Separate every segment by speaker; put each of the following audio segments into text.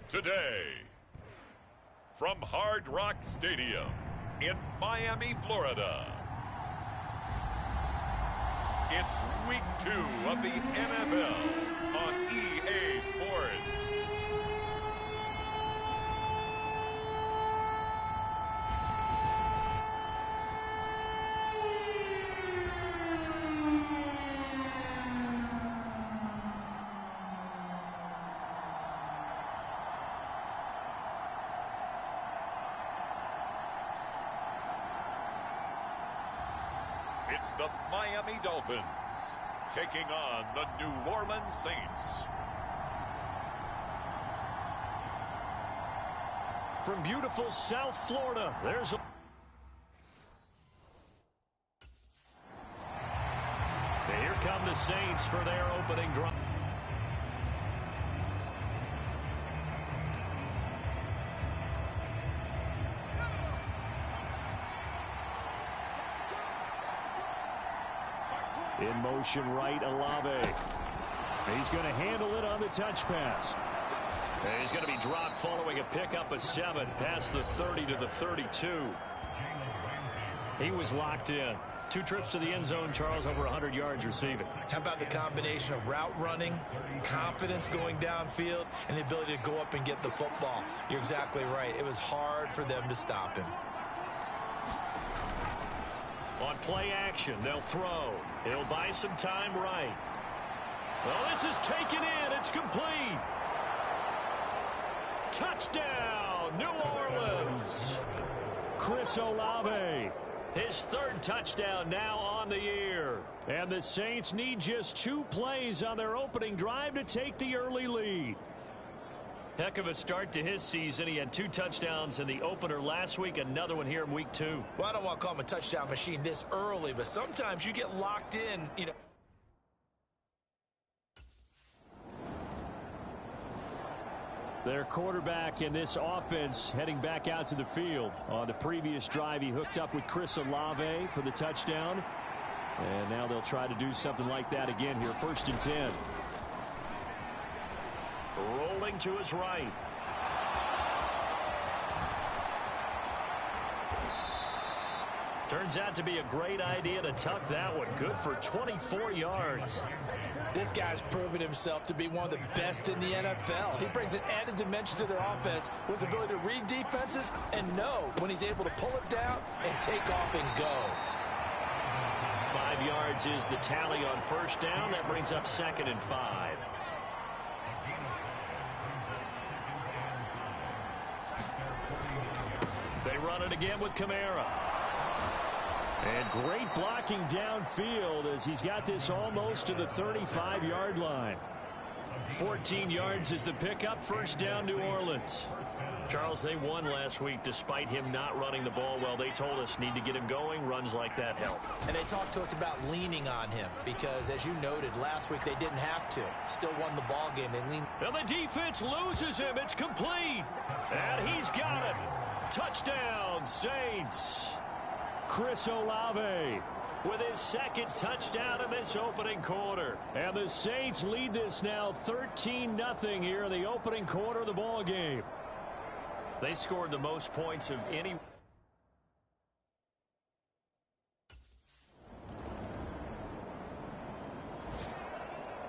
Speaker 1: Today, from Hard Rock Stadium in Miami, Florida, it's Week 2 of the NFL on EA Sports. It's the Miami Dolphins taking on the New Orleans Saints.
Speaker 2: From beautiful South Florida, there's a... Here come the Saints for their opening drive. In motion right, Olave. He's going to handle it on the touch pass. He's going to be dropped following a pickup of 7 past the 30 to the 32. He was locked in. 2 trips to the end zone, Charles, over 100 yards receiving.
Speaker 3: How about the combination of route running, confidence going downfield, and the ability to go up and get the football? You're exactly right. It was hard for them to stop him.
Speaker 2: On play action, they'll throw. He'll buy some time right. Well, this is taken in. It's complete. Touchdown, New Orleans. Chris Olave. His 3rd touchdown now on the year. And the Saints need just 2 plays on their opening drive to take the early lead. Heck of a start to his season. He had 2 touchdowns in the opener last week, another one here in week 2.
Speaker 3: Well, I don't want to call him a touchdown machine this early, but sometimes you get locked in, you know.
Speaker 2: Their quarterback in this offense heading back out to the field. On the previous drive, he hooked up with Chris Olave for the touchdown. And now they'll try to do something like that again here. 1st and 10. Rolling to his right. Turns out to be a great idea to tuck that one. Good for 24 yards.
Speaker 3: This guy's proven himself to be one of the best in the NFL. He brings an added dimension to their offense with his ability to read defenses and know when he's able to pull it down and take off and go.
Speaker 2: 5 yards is the tally on 1st down. That brings up 2nd and 5. They run it again with Kamara. And great blocking downfield as he's got this almost to the 35-yard line. 14 yards is the pickup. 1st down, New Orleans. Charles, they won last week despite him not running the ball well. They told us need to get him going. Runs like that help.
Speaker 3: And they talked to us about leaning on him because, as you noted, last week they didn't have to. Still won the ball game. They leaned.
Speaker 2: And the defense loses him. It's complete. And he's got it. Touchdown, Saints. Chris Olave with his 2nd touchdown in this opening quarter. And the Saints lead this now 13-0 here in the opening quarter of the ball game. They scored the most points of any.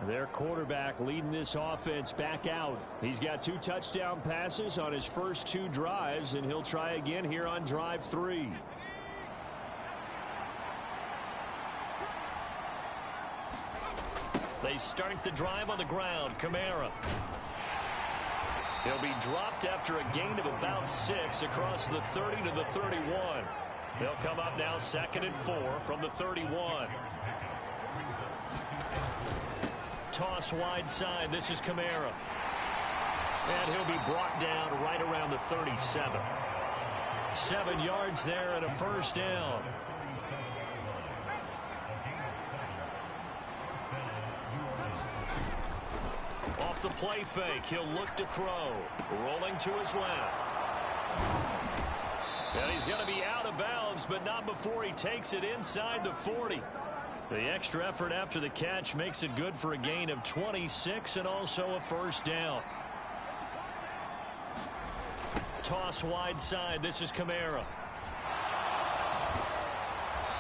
Speaker 2: Their quarterback leading this offense back out. He's got 2 touchdown passes on his first 2 drives, and he'll try again here on drive 3. They start the drive on the ground. Kamara. He'll be dropped after a gain of about 6 across the 30 to the 31. They'll come up now 2nd and 4 from the 31. Toss wide side. This is Kamara. And he'll be brought down right around the 37. 7 yards there and a 1st down. Off the play fake, he'll look to throw. Rolling to his left. And he's going to be out of bounds, but not before he takes it inside the 40. The extra effort after the catch makes it good for a gain of 26 and also a 1st down. toss wide side. This is Kamara.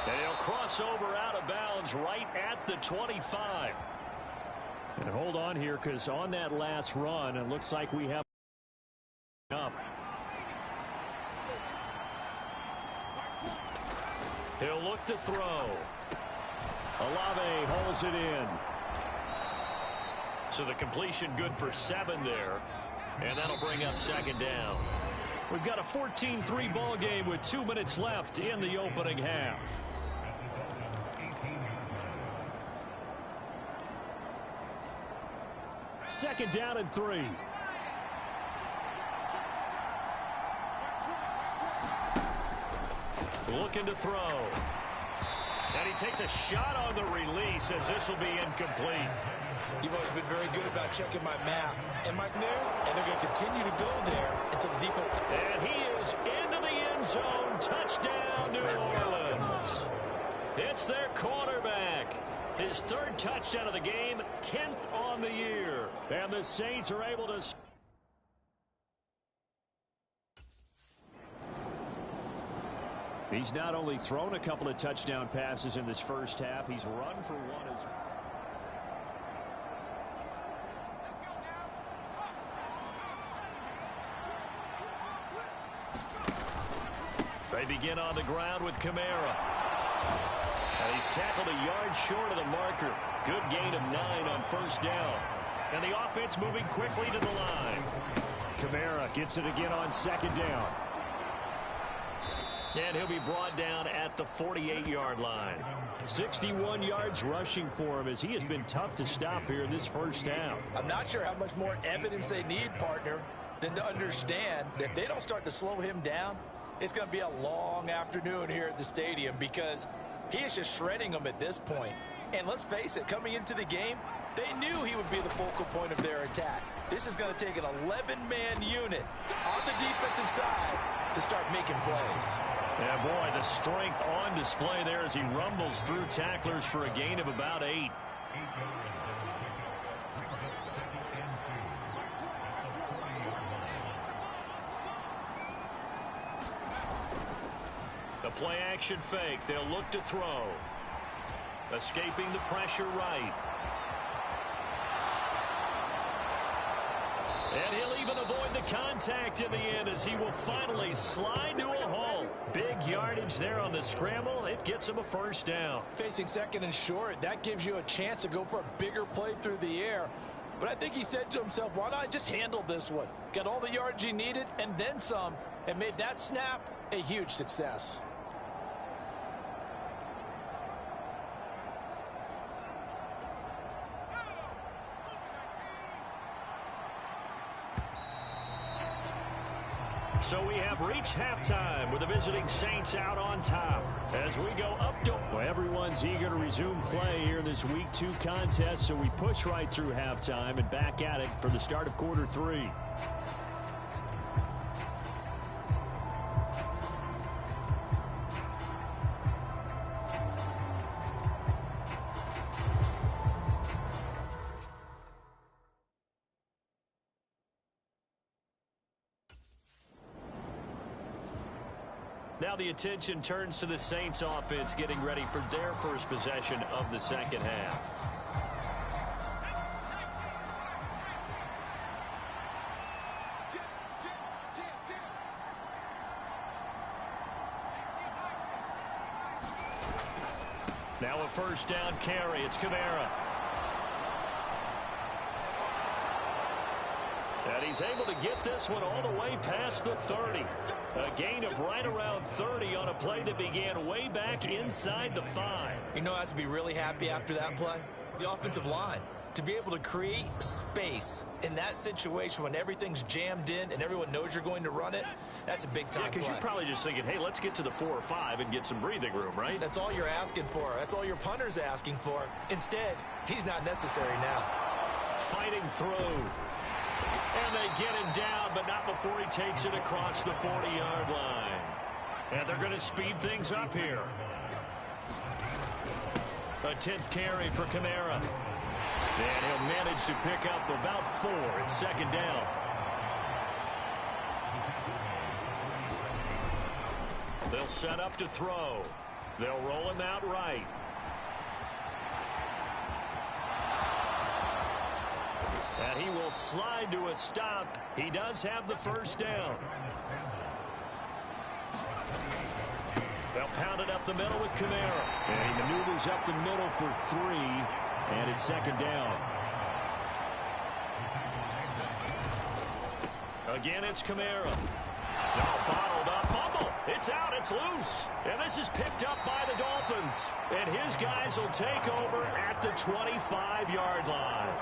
Speaker 2: And he'll cross over out of bounds right at the 25.
Speaker 4: And hold on here, because on that last run, it looks like we have up.
Speaker 2: He'll look to throw. Olave holds it in. So the completion good for 7 there. And that'll bring up second down.
Speaker 4: We've got a 14-3 ball game with 2 minutes left in the opening half. Second down and 3.
Speaker 2: Looking to throw. And he takes a shot on the release as this will be incomplete.
Speaker 3: You've always been very good about checking my math. Am I there? And they're going to continue to go there until the defense.
Speaker 2: And he is into the end zone. Touchdown, New Orleans. It's their quarterback. His 3rd touchdown of the game, 10th on the year.
Speaker 4: And the Saints are able to... He's not only thrown a couple of touchdown passes in this first half, he's run for one as well.
Speaker 2: They begin on the ground with Kamara. And he's tackled a yard short of the marker. Good gain of 9 on first down. And the offense moving quickly to the line.
Speaker 4: Kamara gets it again on second down.
Speaker 2: And he'll be brought down at the 48-yard line.
Speaker 4: 61 yards rushing for him as he has been tough to stop here in this first half.
Speaker 3: I'm not sure how much more evidence they need, partner, than to understand that if they don't start to slow him down, it's going to be a long afternoon here at the stadium because he is just shredding them at this point. And let's face it, coming into the game, they knew he would be the focal point of their attack. This is going to take an 11-man unit on the defensive side to start making plays.
Speaker 2: Yeah, boy, the strength on display there as he rumbles through tacklers for a gain of about 8. The play action fake. They'll look to throw. Escaping the pressure right. And he'll even avoid the contact in the end as he will finally slide to a halt. Big yardage there on the scramble. It gets him a first down.
Speaker 3: Facing second and short, that gives you a chance to go for a bigger play through the air. But I think he said to himself, why not just handle this one? Got all the yards he needed and then some, and made that snap a huge success.
Speaker 2: So we have reached halftime with the visiting Saints out on top. As we go up to...
Speaker 4: Well, everyone's eager to resume play here in this Week 2 contest, so we push right through halftime and back at it for the start of quarter 3.
Speaker 2: Now the attention turns to the Saints offense getting ready for their first possession of the second half. Now a first down carry. It's Kamara. And he's able to get this one all the way past the 30. A gain of right around 30 on a play that began way back inside the 5.
Speaker 3: You know, I have to be really happy after that play. The offensive line. To be able to create space in that situation when everything's jammed in and everyone knows you're going to run it, that's a big-time play.
Speaker 2: Yeah, because you're probably just thinking, hey, let's get to the 4 or 5 and get some breathing room, right?
Speaker 3: That's all you're asking for. That's all your punter's asking for. Instead, he's not necessary now.
Speaker 2: Fighting through. And they get him down, but not before he takes it across the 40-yard line. And they're going to speed things up here. A 10th carry for Kamara. And he'll manage to pick up about 4 at second down. They'll set up to throw. They'll roll him out right. And he will slide to a stop. He does have the first down. They'll pound it up the middle with Kamara. And he maneuvers up the middle for 3. And it's second down. Again, it's Kamara. Now bottled up. Fumble. It's out. It's loose. And this is picked up by the Dolphins. And his guys will take over at the 25-yard line.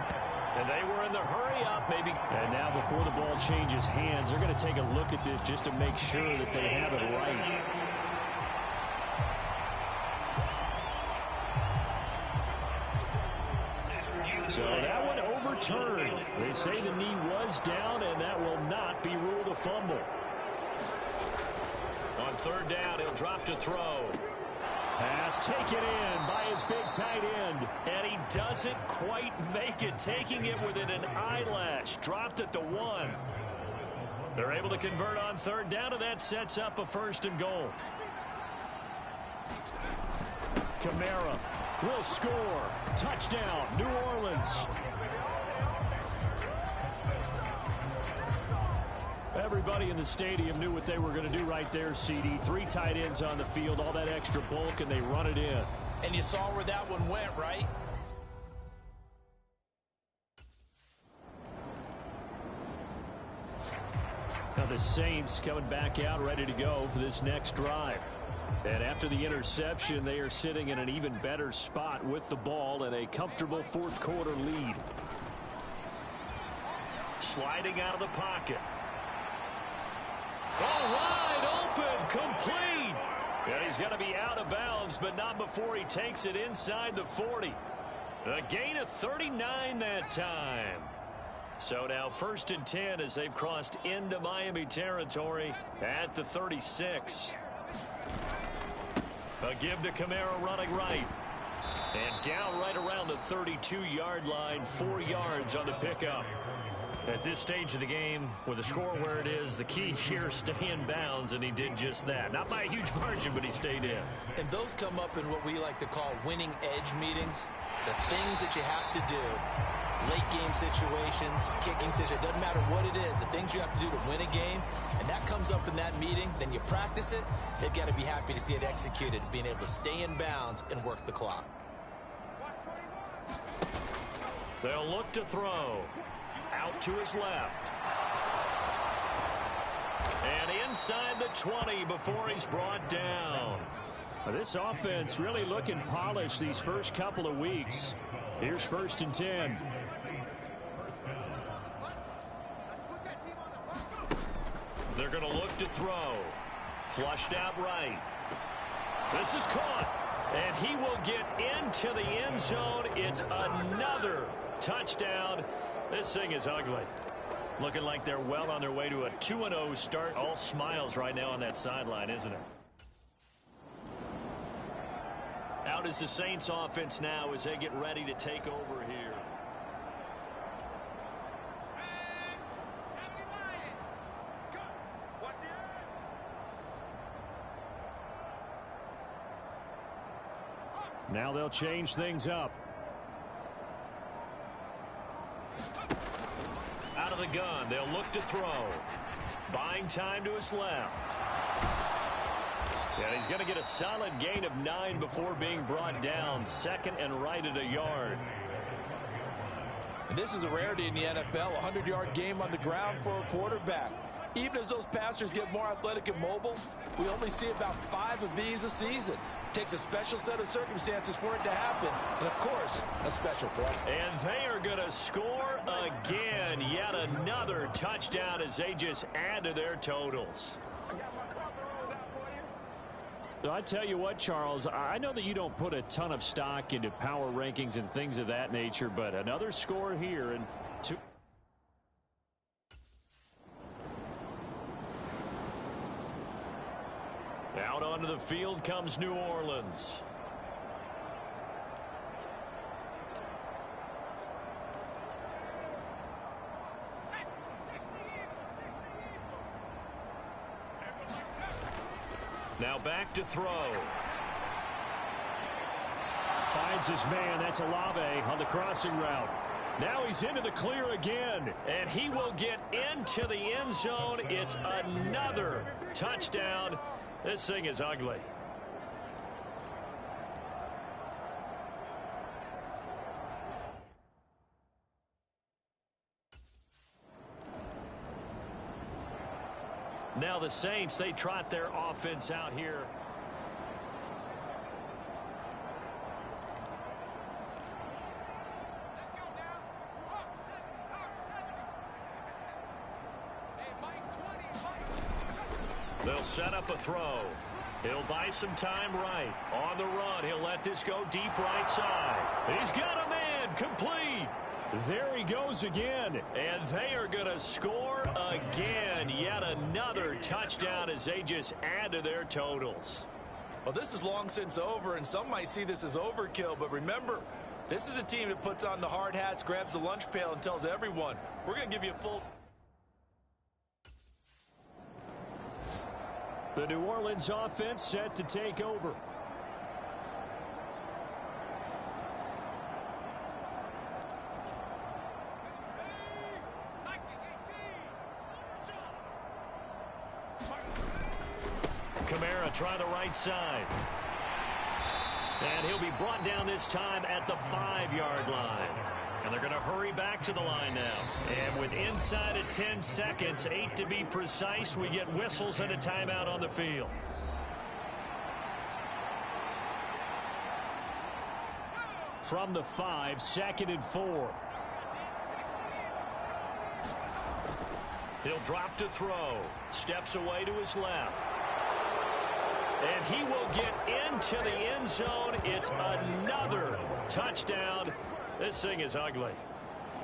Speaker 2: And they were in the hurry up, maybe.
Speaker 4: And now before the ball changes hands, they're going to take a look at this just to make sure that they have it right. So that one overturned. They say the knee was down, and that will not be ruled a fumble.
Speaker 2: On third down, he'll drop to throw.
Speaker 4: Pass taken in by his big tight end.
Speaker 2: And he doesn't quite make it, taking it within an eyelash. Dropped at the 1. They're able to convert on third down, and that sets up a first and goal.
Speaker 4: Kamara will score. Touchdown, New Orleans. Everybody in the stadium knew what they were going to do right there, CD. 3 tight ends on the field, all that extra bulk, and they run it in.
Speaker 3: And you saw where that one went, right?
Speaker 4: Now the Saints coming back out ready to go for this next drive. And after the interception, they are sitting in an even better spot with the ball and a comfortable fourth quarter lead.
Speaker 2: Sliding out of the pocket. Oh, wide open, complete. And he's going to be out of bounds, but not before he takes it inside the 40. A gain of 39 that time. So now first and 10 as they've crossed into Miami territory at the 36. A give to Kamara running right. And down right around the 32-yard line, 4 yards on the pickup. At this stage of the game, with the score where it is, the key here, stay in bounds, and he did just that. Not by a huge margin, but he stayed in.
Speaker 3: And those come up in what we like to call winning edge meetings. The things that you have to do, late game situations, kicking situations, doesn't matter what it is, the things you have to do to win a game, and that comes up in that meeting, then you practice it, they've got to be happy to see it executed, being able to stay in bounds and work the clock.
Speaker 2: They'll look to throw. Out to his left. And inside the 20 before he's brought down.
Speaker 4: This offense really looking polished these first couple of weeks. Here's first and 10.
Speaker 2: They're going to look to throw. Flushed out right. This is caught. And he will get into the end zone. It's another touchdown. This thing is ugly. Looking like they're well on their way to a 2-0 start. All smiles right now on that sideline, isn't it? Out is the Saints offense now as they get ready to take over here.
Speaker 4: Now they'll change things up.
Speaker 2: Out of the gun, they'll look to throw. Buying time to his left. Yeah, he's going to get a solid gain of 9 before being brought down. Second and right at a yard.
Speaker 3: And this is a rarity in the NFL, a 100-yard game on the ground for a quarterback. Even as those passers get more athletic and mobile, we only see about 5 of these a season. It takes a special set of circumstances for it to happen, and of course, a special play.
Speaker 2: And they are going to score again. Yet another touchdown as they just add to their totals.
Speaker 4: I tell you what, Charles, I know that you don't put a ton of stock into power rankings and things of that nature, but another score here and two.
Speaker 2: Out onto the field comes New Orleans. Now back to throw.
Speaker 4: Finds his man. That's Olave on the crossing route. Now he's into the clear again.
Speaker 2: And he will get into the end zone. It's another touchdown. This thing is ugly. Now the Saints, they trot their offense out here. They'll set up a throw. He'll buy some time right. On the run, he'll let this go deep right side. He's got a man, complete. There he goes again, and they are going to score again. Yet another touchdown as they just add to their totals.
Speaker 3: Well, this is long since over, and some might see this as overkill, but remember, this is a team that puts on the hard hats, grabs the lunch pail, and tells everyone, we're going to give you a full...
Speaker 4: The New Orleans offense set to take over.
Speaker 2: Kamara try the right side. And he'll be brought down this time at the 5-yard line. And they're going to hurry back to the line now. And with inside of 10 seconds, 8 to be precise, we get whistles and a timeout on the field.
Speaker 4: From the 5, 2nd and 4.
Speaker 2: He'll drop to throw. Steps away to his left. And he will get into the end zone. It's another touchdown. This thing is ugly.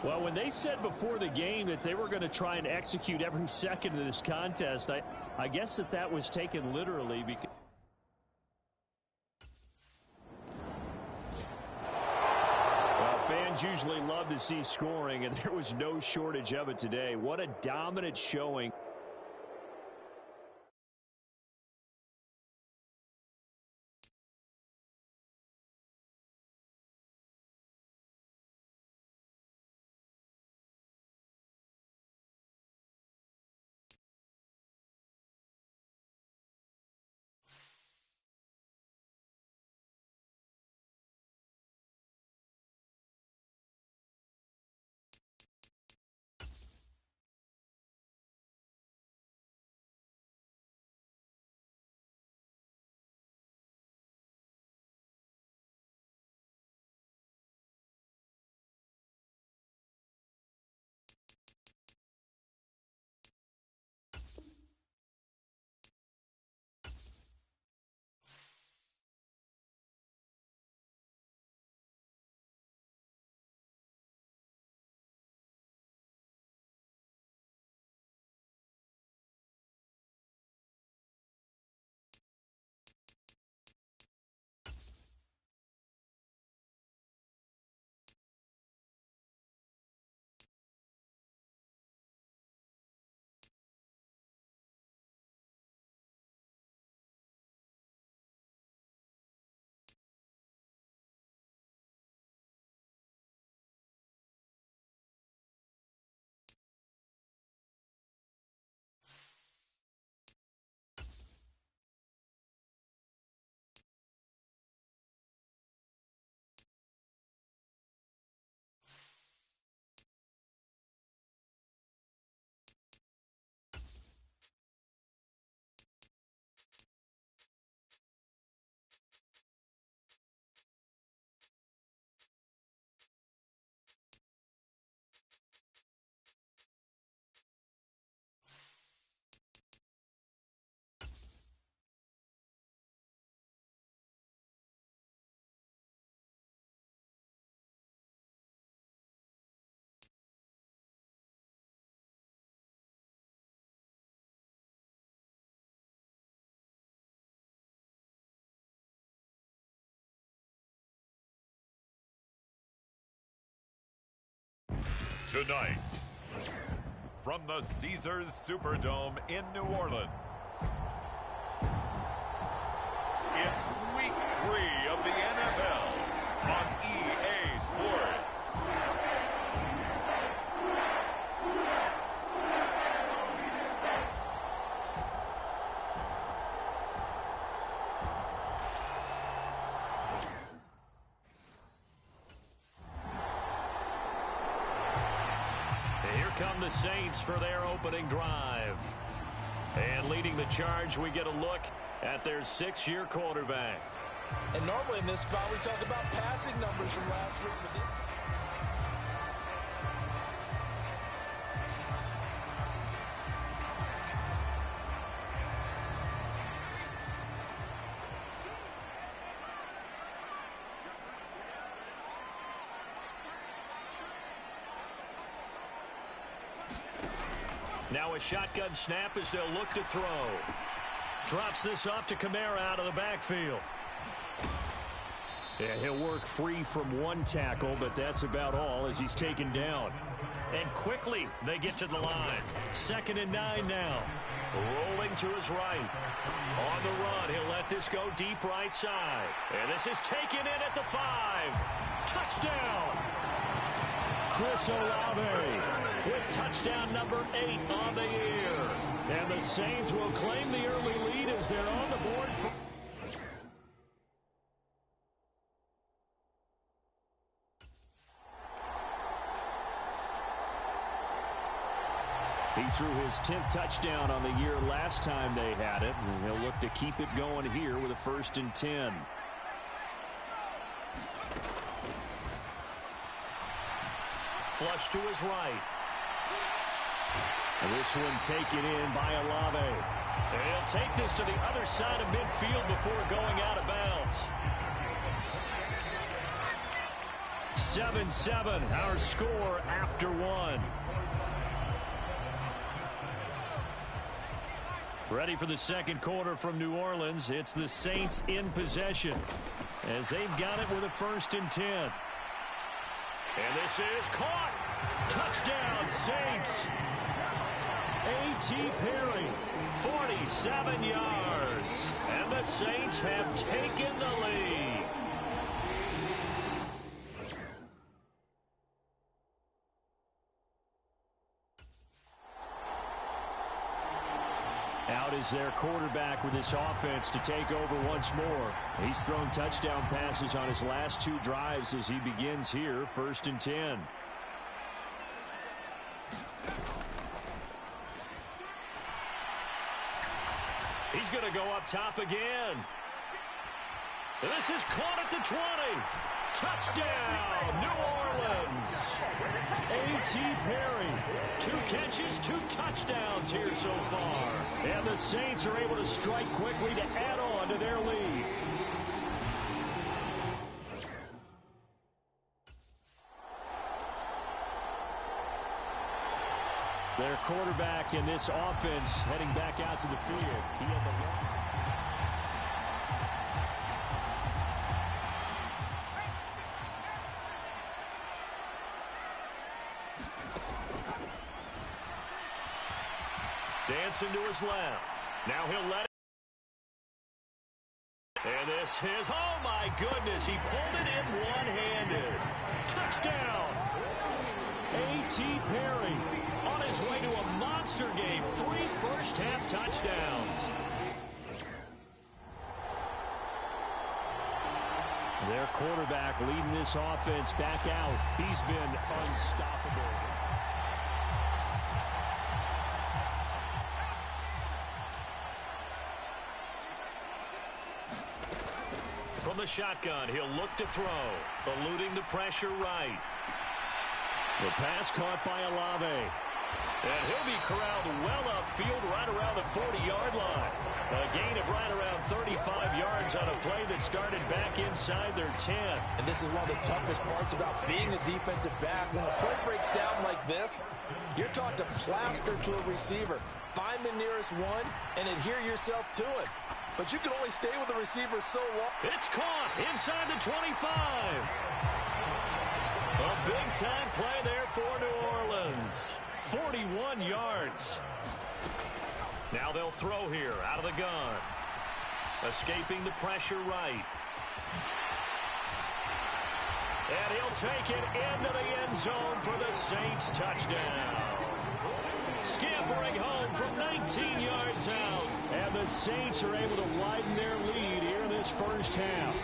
Speaker 4: Well, when they said before the game that they were going to try and execute every second of this contest, I guess that was taken literally because... Well, fans usually love to see scoring, and there was no shortage of it today. What a dominant showing.
Speaker 1: Tonight, from the Caesars Superdome in New Orleans, It's week 3 of the NFL on EA Sports.
Speaker 2: Here come the Saints for their opening drive. And leading the charge, we get a look at their 6-year quarterback.
Speaker 3: And normally in this spot, we talk about passing numbers from last week, but this time.
Speaker 2: Now a shotgun snap as they'll look to throw. Drops this off to Kamara out of the backfield. Yeah, he'll work free from one tackle, but that's about all as he's taken down. And quickly they get to the line. 2nd and 9 now. Rolling to his right. On the run, he'll let this go deep right side. And this is taken in at the 5. Touchdown! Chris Olave with touchdown number 8 on the year. And the Saints will claim the early lead as they're on the board. He threw his 10th touchdown on the year last time they had it, and he'll look to keep it going here with a 1st and 10. Flush to his right. And this one taken in by Olave. And he'll take this to the other side of midfield before going out of bounds. 7-7, our score after 1. Ready for the second quarter from New Orleans. It's the Saints in possession as they've got it with a 1st and 10. And this is caught. Touchdown, Saints. A.T. Perry, 47 yards. And the Saints have taken the lead. Out is their quarterback with this offense to take over once more. He's thrown touchdown passes on his last 2 drives as he begins here, 1st and 10. He's going to go up top again. And this is caught at the 20. Touchdown, New Orleans. A.T. Perry, 2 catches, 2 touchdowns here so far. And the Saints are able to strike quickly to add on to their lead. Their quarterback in this offense heading back out to the field. He had the long dancing to his left. Now he'll let it. And this is, oh my goodness, he pulled it in one-handed. Touchdown! A.T. Perry on his way to a monster game. 3 first-half touchdowns. Their quarterback leading this offense back out. He's been unstoppable. From the shotgun, he'll look to throw. Eluding the pressure right. The pass caught by Olave. And he'll be corralled well upfield right around the 40-yard line. A gain of right around 35 yards on a play that started back inside their 10.
Speaker 3: And this is one of the toughest parts about being a defensive back. When a play breaks down like this, you're taught to plaster to a receiver. Find the nearest one and adhere yourself to it. But you can only stay with the receiver so long.
Speaker 2: It's caught inside the 25. A big-time play there for New Orleans. 41 yards. Now they'll throw here out of the gun. Escaping the pressure right. And he'll take it into the end zone for the Saints touchdown. Scampering home from 19 yards out.
Speaker 4: And the Saints are able to widen their lead here in this first half.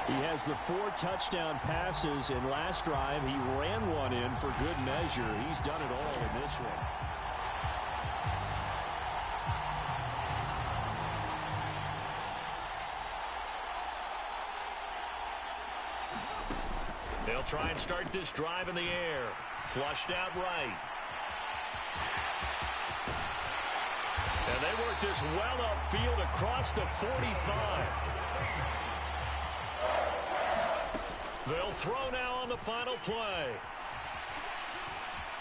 Speaker 4: He has the 4 touchdown passes in last drive. He ran one in for good measure. He's done it all in this one.
Speaker 2: They'll try and start this drive in the air. Flushed out right. And they work this well upfield across the 45. They'll throw now on the final play.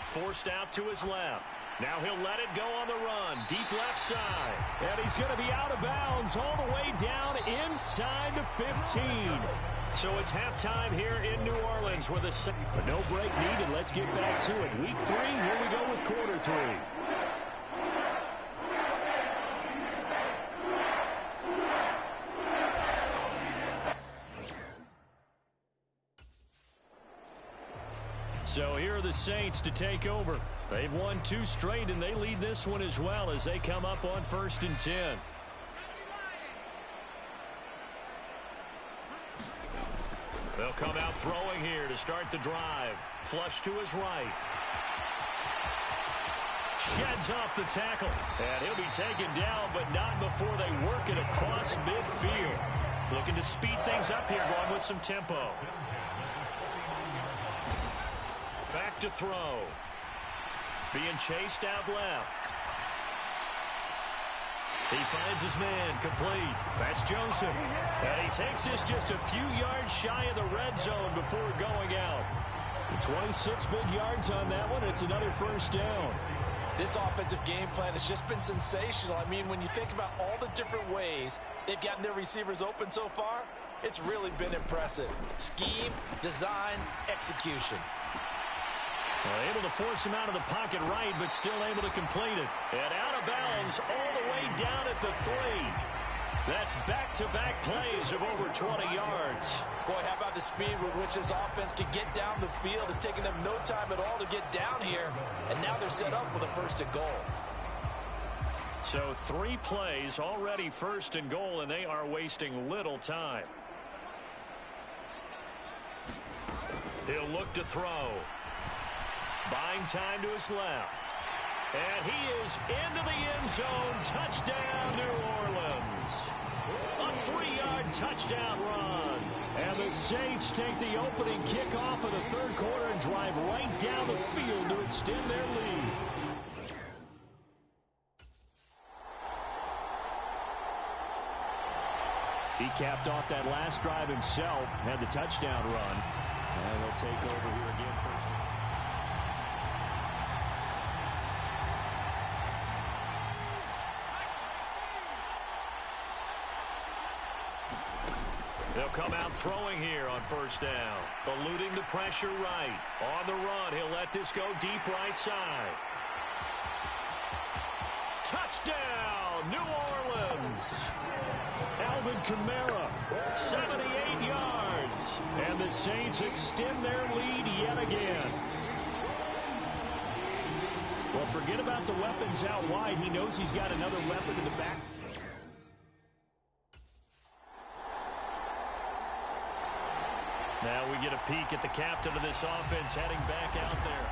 Speaker 2: Forced out to his left. Now he'll let it go on the run. Deep left side.
Speaker 4: And he's going to be out of bounds all the way down inside the 15.
Speaker 2: So it's halftime here in New Orleans with
Speaker 4: a no break needed. Let's get back to it. Week 3, here we go with quarter 3.
Speaker 2: So here are the Saints to take over. They've won 2 straight, and they lead this one as well as they come up on 1st and 10. They'll come out throwing here to start the drive. Flush to his right. Sheds off the tackle. And he'll be taken down, but not before they work it across midfield. Looking to speed things up here, going with some tempo. Back to throw. Being chased out left. He finds his man complete. That's Joseph. And he takes this just a few yards shy of the red zone before going out.
Speaker 4: 26 big yards on that one. It's another first down.
Speaker 3: This offensive game plan has just been sensational. I mean, when you think about all the different ways they've gotten their receivers open so far, it's really been impressive. Scheme, design, execution.
Speaker 2: Well, able to force him out of the pocket right, but still able to complete it. And out of bounds all the way down at the 3. That's back-to-back plays of over 20 yards.
Speaker 3: Boy, how about the speed with which this offense can get down the field? It's taken them no time at all to get down here. And now they're set up with a 1st and goal.
Speaker 2: So 3 plays already 1st and goal, and they are wasting little time. He'll look to throw. Buying time to his left. And he is into the end zone. Touchdown, New Orleans. A 3-yard touchdown run.
Speaker 4: And the Saints take the opening kickoff of the 3rd quarter and drive right down the field to extend their lead. He capped off that last drive himself, had the touchdown run. And they'll take over here again 1st.
Speaker 2: They'll come out throwing here on 1st down. Eluding the pressure right. On the run, he'll let this go deep right side. Touchdown, New Orleans.
Speaker 4: Alvin Kamara,
Speaker 2: 78 yards.
Speaker 4: And the Saints extend their lead yet again. Well, forget about the weapons out wide. He knows he's got another weapon in the back.
Speaker 2: Now we get a peek at the captain of this offense heading back out there.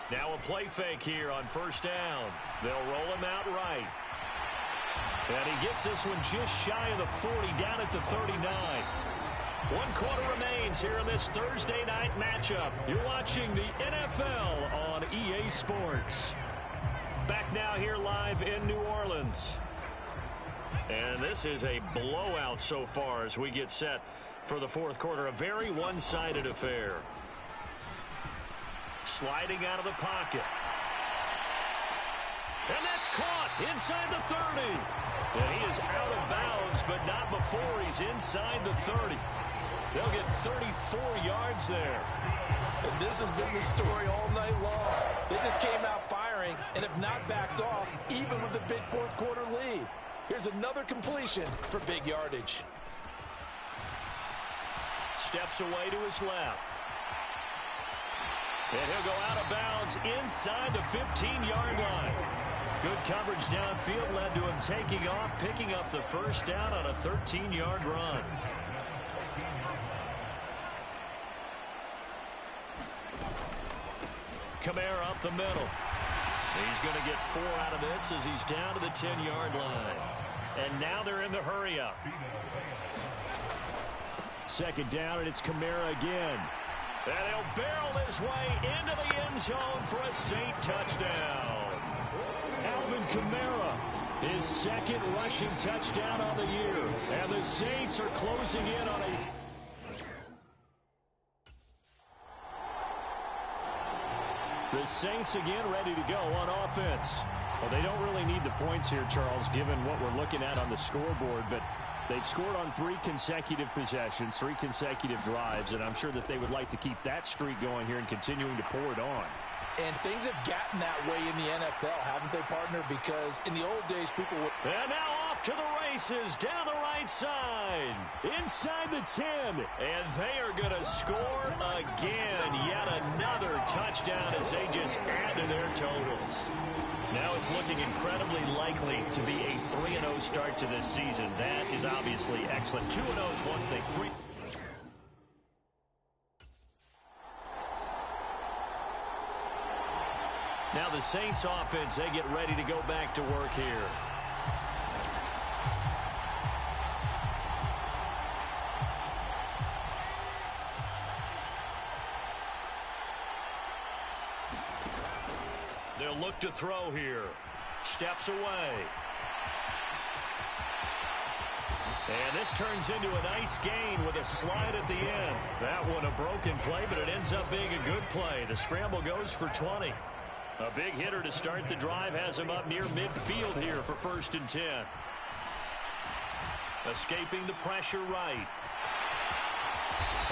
Speaker 2: Now a play fake here on 1st down. They'll roll him out right. And he gets this one just shy of the 40, down at the 39. 1 quarter remains here in this Thursday night matchup. You're watching the NFL on EA Sports. Back now here live in New Orleans. And this is a blowout so far as we get set for the 4th quarter. A very one-sided affair. Sliding out of the pocket. And that's caught inside the 30. And he is out of bounds, but not before he's inside the 30. They'll get 34 yards there.
Speaker 3: And this has been the story all night long. They just came out firing and have not backed off, even with the big fourth quarter lead. Here's another completion for big yardage.
Speaker 2: Steps away to his left. And he'll go out of bounds inside the 15-yard line. Good coverage downfield led to him taking off, picking up the first down on a 13-yard run. Kamara up the middle. He's going to get 4 out of this as he's down to the 10-yard line. And now they're in the hurry-up.
Speaker 4: Second down, and it's Kamara again.
Speaker 2: And he'll barrel his way into the end zone for a Saint touchdown.
Speaker 4: Alvin Kamara, his second rushing touchdown on the year. And the Saints are closing in on a... The Saints again ready to go on offense. Well, they don't really need the points here, Charles, given what we're looking at on the scoreboard, but they've scored on 3 consecutive possessions, 3 consecutive drives, and I'm sure that they would like to keep that streak going here and continuing to pour it on.
Speaker 3: And things have gotten that way in the NFL, haven't they, partner? Because in the old days, people would...
Speaker 2: And now off to the races, down the right side, inside the 10. And they are going to score again. Yet another touchdown as they just add to their totals. Now it's looking incredibly likely to be a 3-0 start to this season. That is obviously excellent. 2-0 is one thing. 3. Now the Saints offense, they get ready to go back to work here. They'll look to throw here. Steps away. And this turns into a nice gain with a slide at the end. That one a broken play, but it ends up being a good play. The scramble goes for 20. A big hitter to start the drive has him up near midfield here for 1st and 10. Escaping the pressure right.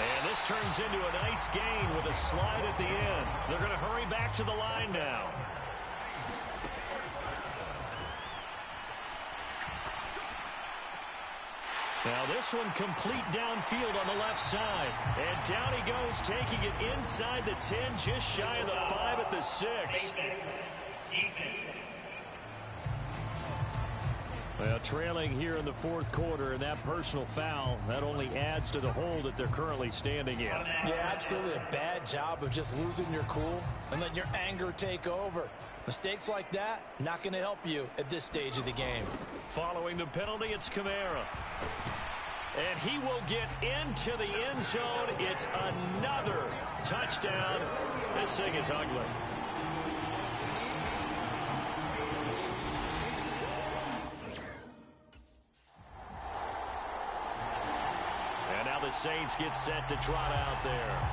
Speaker 2: And this turns into a nice gain with a slide at the end. They're going to hurry back to the line now. Now this one complete downfield on the left side. And down he goes, taking it inside the 10, just shy of the 5 at the 6.
Speaker 4: Well, trailing here in the 4th quarter, and that personal foul, that only adds to the hole that they're currently standing in.
Speaker 3: Yeah, absolutely a bad job of just losing your cool and letting your anger take over. Mistakes like that, not going to help you at this stage of the game.
Speaker 2: Following the penalty, it's Kamara. And he will get into the end zone. It's another touchdown. This thing is ugly. And now the Saints get set to trot out there.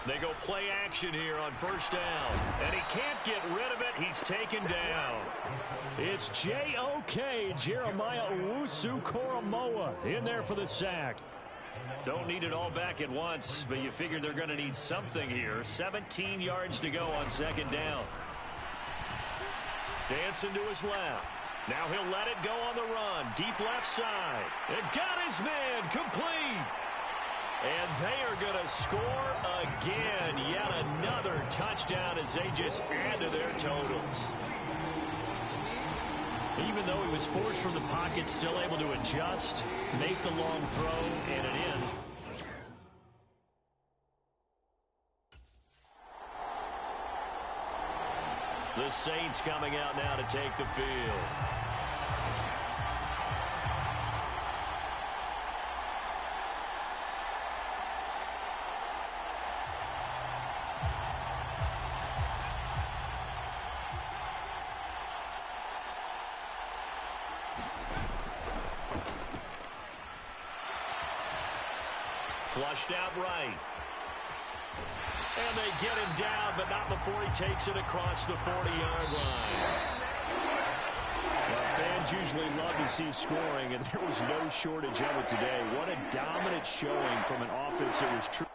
Speaker 2: They go play action here on 1st down. And he can't get rid of it. He's taken down.
Speaker 4: It's J.O.K. Jeremiah Owusu-Koramoah in there for the sack.
Speaker 2: Don't need it all back at once, but you figure they're going to need something here. 17 yards to go on 2nd down. Dancing to his left. Now he'll let it go on the run. Deep left side. And got his man complete. And they are going to score again. Yet another touchdown as they just add to their totals. Even though he was forced from the pocket, still able to adjust, make the long throw, and it ends. The Saints coming out now to take the field. Flushed out right. And they get him down, but not before he takes it across the 40-yard line. Well, fans usually love to see scoring, and there was no shortage of it today. What a dominant showing from an offense that was true.